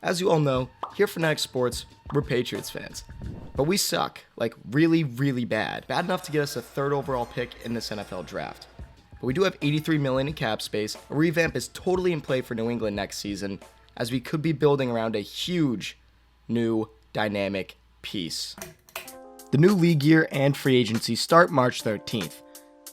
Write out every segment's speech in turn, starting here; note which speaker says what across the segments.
Speaker 1: As you all know, here at Fanatics Sports, we're Patriots fans. But we suck, like really, really bad. Bad enough to get us a third overall pick in this NFL draft. But we do have $83 million in cap space. A revamp is totally in play for New England next season, as we could be building around a huge, new, dynamic piece. The new league year and free agency start March 13th.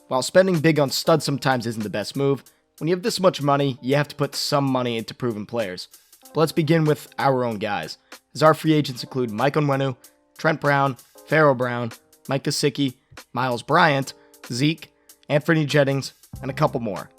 Speaker 1: While spending big on studs sometimes isn't the best move, when you have this much money, you have to put some money into proven players. But let's begin with our own guys, as our free agents include Mike Onwenu, Trent Brown, Pharaoh Brown, Mike Gesicki, Miles Bryant, Zeke, Anthony Jennings, and a couple more.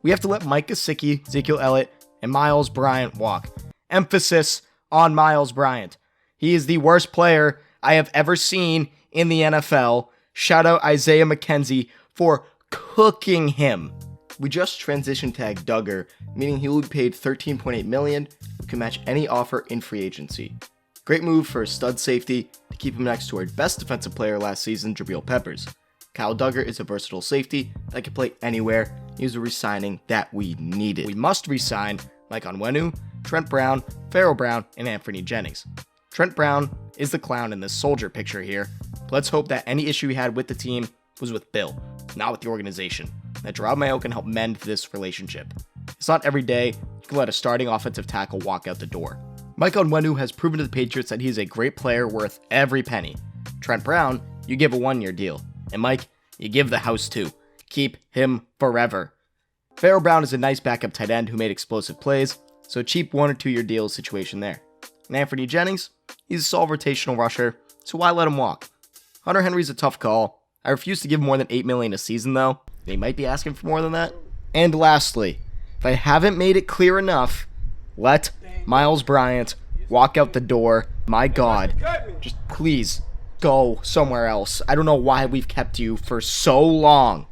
Speaker 1: We have to let Mike Gesicki, Ezekiel Elliott, and Miles Bryant walk. Emphasis on Miles Bryant. He is the worst player I have ever seen in the NFL. Shout out Isaiah McKenzie for cooking him. We just transition tag Duggar, meaning he will be paid $13.8 million, who can match any offer in free agency. Great move for a stud safety to keep him next to our best defensive player last season, Jabril Peppers. Kyle Duggar is a versatile safety that can play anywhere. He was a re-signing that we needed. We must re-sign Mike Onwenu, Trent Brown, Pharaoh Brown, and Anthony Jennings. Trent Brown is the clown in this soldier picture here. But let's hope that any issue he had with the team was with Bill, not with the organization. That Gerard Mayo can help mend this relationship. It's not every day you can let a starting offensive tackle walk out the door. Mike Onwenu has proven to the Patriots that he's a great player worth every penny. Trent Brown, you give a 1-year deal. And Mike, you give the house too. Keep him forever. Pharaoh Brown is a nice backup tight end who made explosive plays, so a cheap 1 or 2 year deal situation there. And Anthony Jennings, he's a solid rotational rusher, so why let him walk? Hunter Henry's a tough call. I refuse to give more than $8 million a season though. They might be asking for more than that. And lastly, if I haven't made it clear enough, let Miles Bryant walk out the door. My God, just please go somewhere else. I don't know why we've kept you for so long.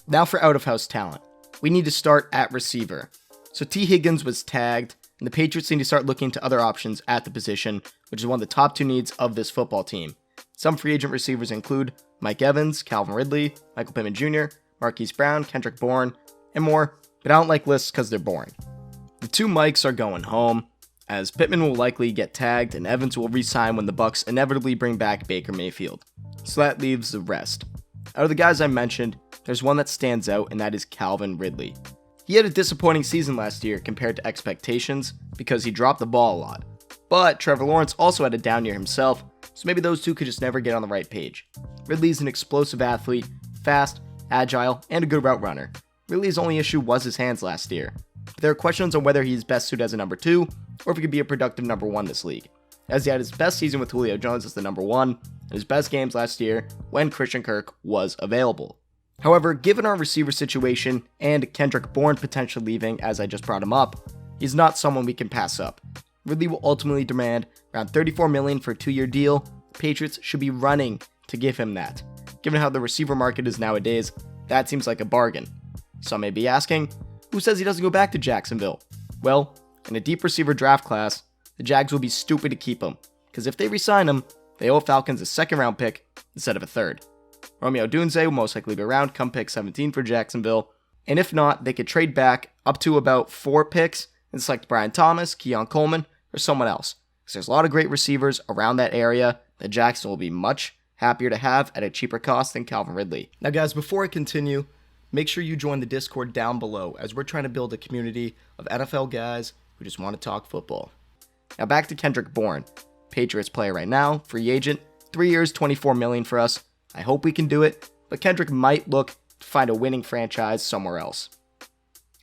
Speaker 1: Now for out-of-house talent. We need to start at receiver. So T. Higgins was tagged, and the Patriots need to start looking to other options at the position, which is one of the top 2 needs of this football team. Some free agent receivers include Mike Evans, Calvin Ridley, Michael Pittman Jr., Marquise Brown, Kendrick Bourne, and more, but I don't like lists because they're boring. The 2 Mikes are going home, as Pittman will likely get tagged and Evans will re-sign when the Bucs inevitably bring back Baker Mayfield. So that leaves the rest. Out of the guys I mentioned, there's one that stands out, and that is Calvin Ridley. He had a disappointing season last year compared to expectations because he dropped the ball a lot. But Trevor Lawrence also had a down year himself, so maybe those 2 could just never get on the right page. Ridley's an explosive athlete, fast, agile, and a good route runner. Ridley's only issue was his hands last year. But there are questions on whether he's best suited as a number 2, or if he could be a productive number 1 this league, as he had his best season with Julio Jones as the number 1, and his best games last year when Christian Kirk was available. However, given our receiver situation and Kendrick Bourne potentially leaving, as I just brought him up, he's not someone we can pass up. Ridley will ultimately demand around $34 million for a 2-year deal. The Patriots should be running to give him that. Given how the receiver market is nowadays, that seems like a bargain. Some may be asking, who says he doesn't go back to Jacksonville? Well, in a deep receiver draft class, the Jags will be stupid to keep him, because if they re-sign him, they owe Falcons a 2nd round pick instead of a 3rd. Romeo Dunze will most likely be around come pick 17 for Jacksonville, and if not, they could trade back up to about 4 picks and select Brian Thomas, Keon Coleman, or someone else, because there's a lot of great receivers around that area that Jackson will be much happier to have at a cheaper cost than Calvin Ridley. Now guys, before I continue, make sure you join the Discord down below, as we're trying to build a community of NFL guys who just want to talk football. Now back to Kendrick Bourne, Patriots player right now, free agent, 3 years, $24 million for us. I hope we can do it, but Kendrick might look to find a winning franchise somewhere else.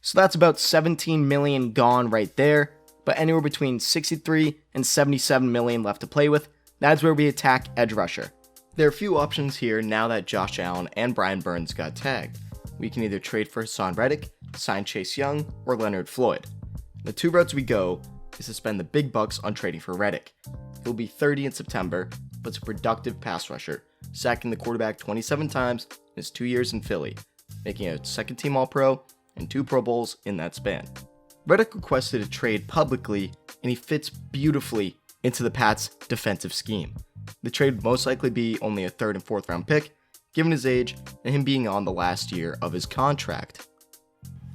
Speaker 1: So that's about $17 million gone right there, but anywhere between $63 and $77 million left to play with. That's where we attack edge rusher. There are a few options here now that Josh Allen and Brian Burns got tagged. We can either trade for Hassan Reddick, sign Chase Young, or Leonard Floyd. The 2 routes we go is to spend the big bucks on trading for Reddick. He'll be 30 in September, but it's a productive pass rusher, sacking the quarterback 27 times in his 2 years in Philly, making a 2nd-team All-Pro and 2 Pro Bowls in that span. Reddick requested a trade publicly, and he fits beautifully into the Pats' defensive scheme. The trade would most likely be only a 3rd and 4th round pick, given his age and him being on the last year of his contract.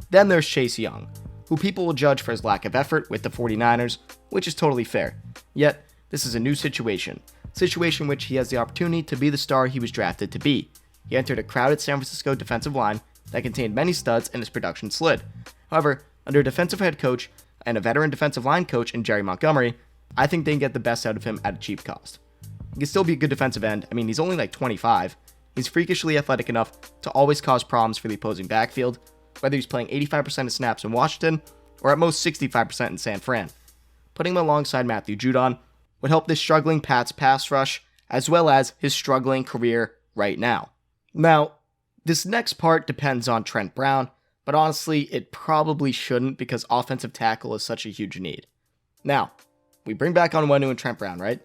Speaker 1: Then there's Chase Young. who people will judge for his lack of effort with the 49ers, which is totally fair. Yet, this is a new situation in which he has the opportunity to be the star he was drafted to be. He entered a crowded San Francisco defensive line that contained many studs and his production slid. However, under a defensive head coach and a veteran defensive line coach in Jerry Montgomery, I think they can get the best out of him at a cheap cost. He can still be a good defensive end. I mean, he's only like 25. He's freakishly athletic enough to always cause problems for the opposing backfield, whether he's playing 85% of snaps in Washington or at most 65% in San Fran. Putting him alongside Matthew Judon would help this struggling Pats pass rush, as well as his struggling career right now. Now, this next part depends on Trent Brown, but honestly, it probably shouldn't because offensive tackle is such a huge need. Now, we bring back Onwenu and Trent Brown, right?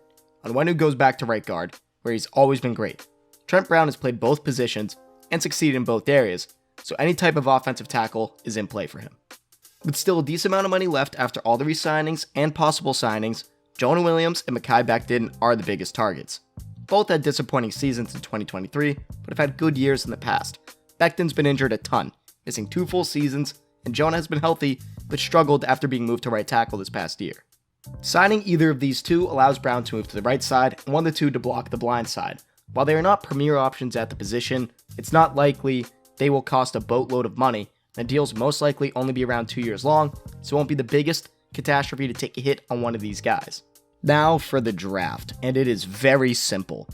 Speaker 1: Onwenu goes back to right guard, where he's always been great. Trent Brown has played both positions and succeeded in both areas, so any type of offensive tackle is in play for him. With still a decent amount of money left after all the resignings and possible signings, Jonah Williams and Mekhi Becton are the biggest targets. Both had disappointing seasons in 2023, but have had good years in the past. Becton's been injured a ton, missing 2 full seasons, and Jonah has been healthy, but struggled after being moved to right tackle this past year. Signing either of these two allows Brown to move to the right side and one of the two to block the blind side. While they are not premier options at the position, it's not likely they will cost a boatload of money, and the deals most likely only be around 2 years long, so it won't be the biggest catastrophe to take a hit on one of these guys. Now for the draft, and it is very simple.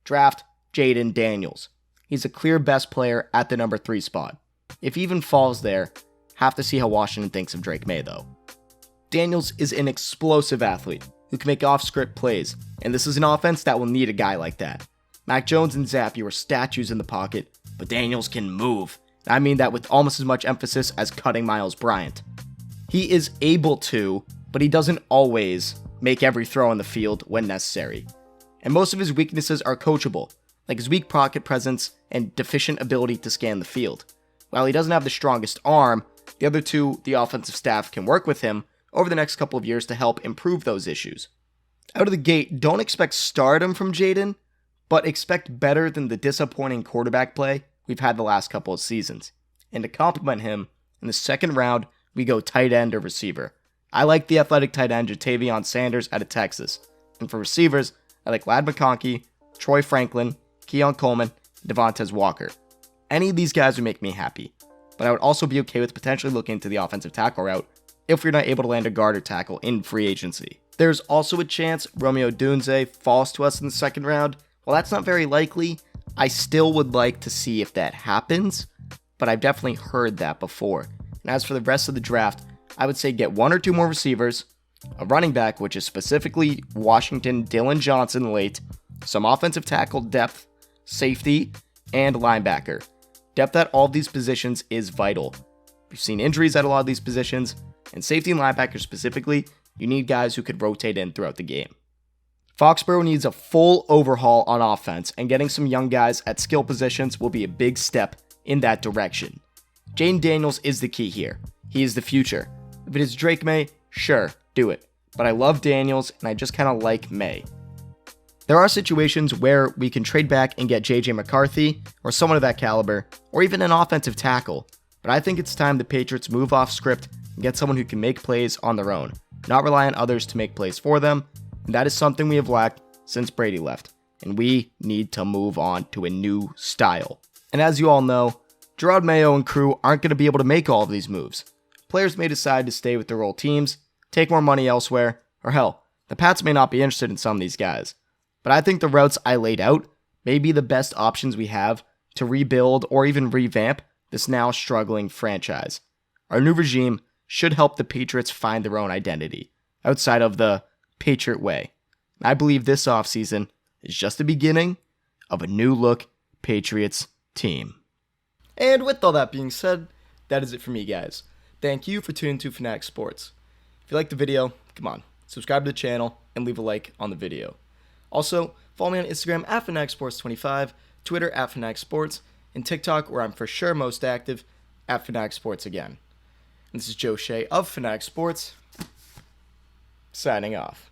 Speaker 1: Draft Jayden Daniels. He's a clear best player at the number 3 spot. If he even falls there, have to see how Washington thinks of Drake May though. Daniels is an explosive athlete who can make off-script plays, and this is an offense that will need a guy like that. Mac Jones and Zappy were statues in the pocket, but Daniels can move. I mean that with almost as much emphasis as cutting Miles Bryant. He is able to, but he doesn't always make every throw on the field when necessary. And most of his weaknesses are coachable, like his weak pocket presence and deficient ability to scan the field. While he doesn't have the strongest arm, the other two, the offensive staff can work with him over the next couple of years to help improve those issues. Out of the gate, don't expect stardom from Jayden, but expect better than the disappointing quarterback play we've had the last couple of seasons. And to complement him, in the second round, we go tight end or receiver. I like the athletic tight end Jatavion Sanders out of Texas. And for receivers, I like Lad McConkey, Troy Franklin, Keon Coleman, and Devontae Walker. Any of these guys would make me happy, but I would also be okay with potentially looking into the offensive tackle route if we're not able to land a guard or tackle in free agency. There's also a chance Romeo Dunze falls to us in the second round. While that's not very likely, I still would like to see if that happens, but I've definitely heard that before. And as for the rest of the draft, I would say get 1 or 2 more receivers, a running back, which is specifically Washington Dylan Johnson late, some offensive tackle depth, safety, and linebacker. Depth at all of these positions is vital. We've seen injuries at a lot of these positions, and safety and linebacker specifically, you need guys who could rotate in throughout the game. Foxborough needs a full overhaul on offense, and getting some young guys at skill positions will be a big step in that direction. Jayden Daniels is the key here. He is the future. If it is Drake May, sure, do it. But I love Daniels, and I just kind of like May. There are situations where we can trade back and get JJ McCarthy, or someone of that caliber, or even an offensive tackle. But I think it's time the Patriots move off script and get someone who can make plays on their own, not rely on others to make plays for them, and that is something we have lacked since Brady left, and we need to move on to a new style. And as you all know, Gerard Mayo and crew aren't going to be able to make all of these moves. Players may decide to stay with their old teams, take more money elsewhere, or hell, the Pats may not be interested in some of these guys. But I think the routes I laid out may be the best options we have to rebuild or even revamp this now struggling franchise. Our new regime should help the Patriots find their own identity, outside of the Patriot way. And I believe this offseason is just the beginning of a new look Patriots team. And with all that being said, that is it for me, guys. Thank you for tuning to Fanatics Sports. If you liked the video, come on, subscribe to the channel and leave a like on the video. Also, follow me on Instagram at Fanatics Sports 25, Twitter at Fanatics Sports, and TikTok, where I'm for sure most active, at Fanatics Sports again. And this is Joe Shea of Fanatics Sports, signing off.